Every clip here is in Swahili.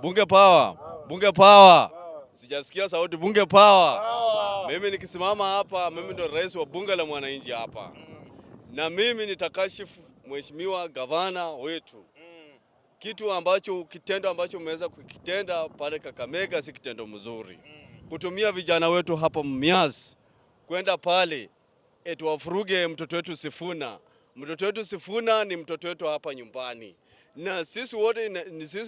Bunge power. Bunge power. Sijasikia sauti bunge power. Mimi nikisimama hapa, mimi ndo rais wa bunge la mwananchi hapa. Na mimi nitakashifu mheshimiwa gavana wetu. Kitu ambacho kitendo ambacho umeweza kukitenda pale Kakamega si kitendo mzuri. Kutumia vijana wetu hapa Mumias kwenda pale tuwafuruge mtoto wetu Sifuna. Mtoto wetu Sifuna ni mtoto wetu hapa nyumbani. Na sisi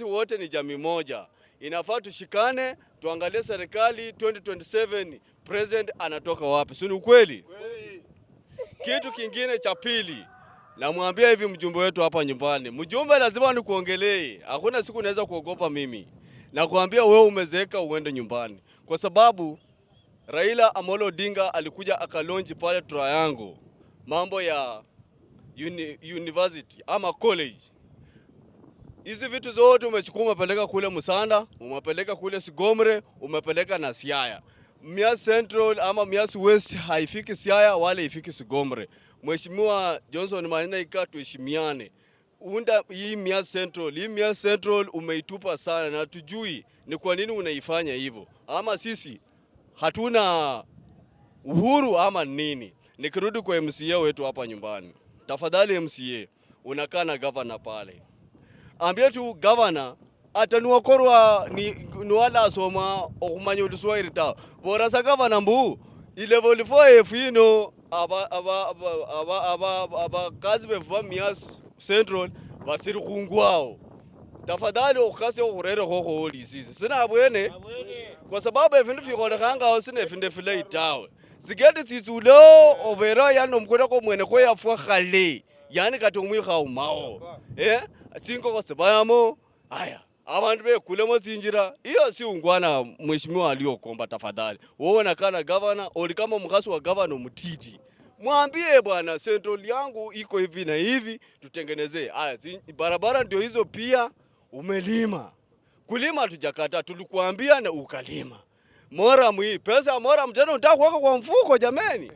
wote ni jamii moja. Inafaa tushikane, tuangalie serikali 2027 president anatoka wapi. Si ni ukweli? Kitu kingine cha pili, namwambia hivi mjumbe wetu hapa nyumbani. Mjumbe lazima nikuongelee. Hakuna siku naweza kuogopa mimi. Na kuambia wewe umezeeka uende nyumbani. Kwa sababu Raila Amolo Odinga alikuja akalonji pale Triangle mambo ya university ama college. Hizi vitu zote umechukua umepeleka kule Musanda, umepeleka kule Sigomre, umepeleka na Siaya. Mumias Central ama Mumias West haifiki Siaya wala ifiki Sigomre. Mheshimiwa Johnson Maina tuheshimiane. Unda hii Mumias Central, Mumias Central umeitupa sana na tujui ni kwa nini unaifanya hivyo. Ama sisi hatuna uhuru ama nini. Nikirudi kwa MCA wetu hapa nyumbani. Tafadhali MCA, unakaa na governor pale. Ambia tu governor atanuokorwa ni wala asoma okumanya uluswahili ta. Bora sa governor mbu level 4 fino aba kazi befa Mumias Central basiri kungwao. Tafadhali ukase ukurere koko oli sisi. Sina abwene kwa sababu efindu fikole kanga osine efinde file itawe. Zigete titulo obera yano mkwenda ko mwene ko yafwa khale. Yani kati umwikha umao. Tinko kwa sabayamo. Aya. Abantu bekulemo zinjira. Iyo si ungwana mheshimiwa aliyokomba tafadhali. Wewe unakana governor oli kama mkasi wa governor mtiti. Mwambie bwana Central yangu iko hivi na hivi tutengenezee. Aya, barabara ndio hizo pia umelima. Kulima tujakata tulikuambia na ukalima. Moram hii pesa moram tena unataka kuweka kwa mfuko jameni.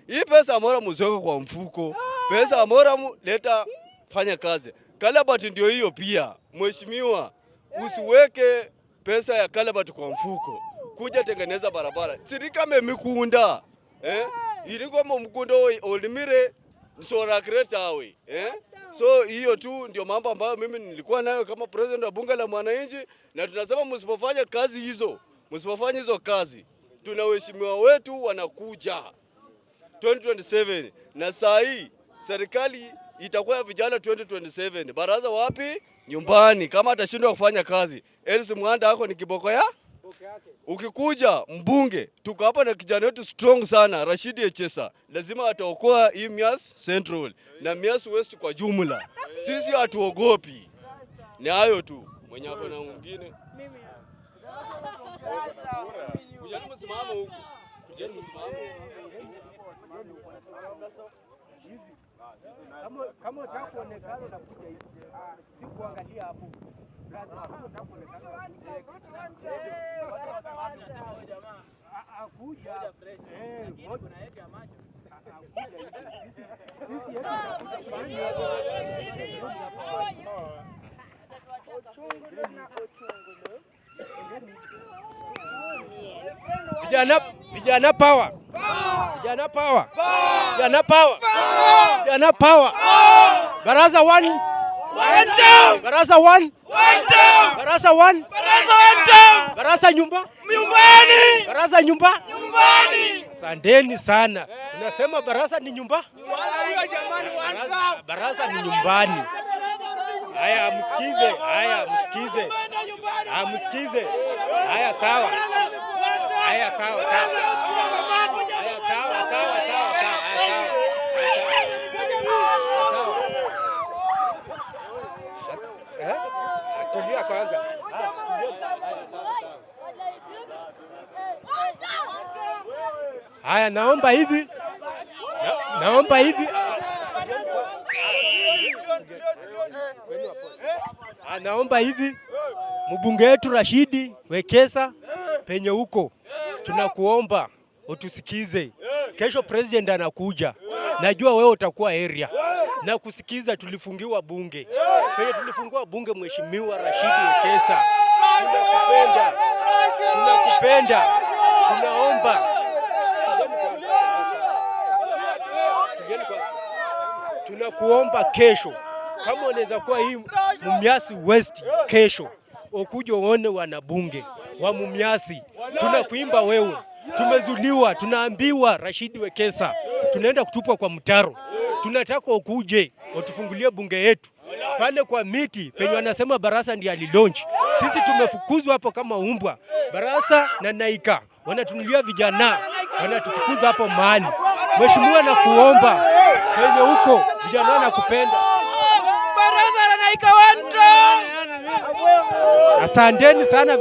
Hii pesa moram usiweke kwa mfuko. Pesa moram leta fanya kazi. Kalabati ndio hiyo pia. Mheshimiwa usiweke pesa ya Kalabati kwa mfuko. Kuja tengeneza barabara. Sirika memikunda. Iliko mkundo olimire nsora kreta awe. So hiyo tu ndio mambo ambayo mimi nilikuwa nayo kama president wa bunge la mwananchi, na tunasema msipofanya kazi hizo, msipofanya hizo kazi, tuna waheshimiwa wetu wanakuja 2027 na saa hii serikali itakuwa vijana 2027. Baraza wapi? Nyumbani. Kama atashindwa kufanya kazi, Elsi Mwanda hako ni kiboko ya ukikuja mbunge, tuko hapa na kijana wetu strong sana Rashidi Echesa. Lazima ataokoa hii Mumias Central na Mumias West kwa jumla. Sisi hatuogopi. Ni hayo tu. Mwenye hapo na mwingine. Mimi. Kujeni msimamo huku. Kujeni msimamo. Kama unataka kuonekana unakuja hivi. Si kuangalia hapo. Vijana power. Vijana power. Vijana power. Vijana power. Baraza 1. Baraza 1. Baraza 1. Baraza nyumba. Nyumbani. Baraza nyumba. Nyumbani. Asanteni sana. Unasema baraza ni nyumba? Baraza ni nyumbani. Haya msikize. Haya msikize. Msikize. Haya sawa. Haya sawa sawa. Haya sawa sawa sawa sawa. Tulia kwanza. Haya naomba hivi. Naomba hivi. Naomba hivi. Mbunge wetu Rashidi Wekesa penye huko. Tunakuomba utusikize. Kesho president anakuja. Najua wewe utakuwa area. Na kusikiza tulifungiwa bunge. Penye tulifungiwa bunge mheshimiwa Rashidi Wekesa. tunakupenda, tunaomba tunakuomba kesho, kama unaweza kuwa hii Mumias West kesho, ukuje uone wanabunge wa Mumias. Tunakuimba wewe, tumezuliwa, tunaambiwa Rashid Wekesa tunaenda kutupwa kwa mtaro. Tunataka ukuje utufungulie bunge yetu pale kwa miti penye wanasema Barasa ndiye alilonji. Sisi tumefukuzwa hapo kama umbwa. Barasa na Naika wanatunulia vijana, wanatufukuza hapo mahali. Mheshimiwa, na kuomba penye huko vijana wanakupenda. Barasa na Naika wanto. Asanteni sana.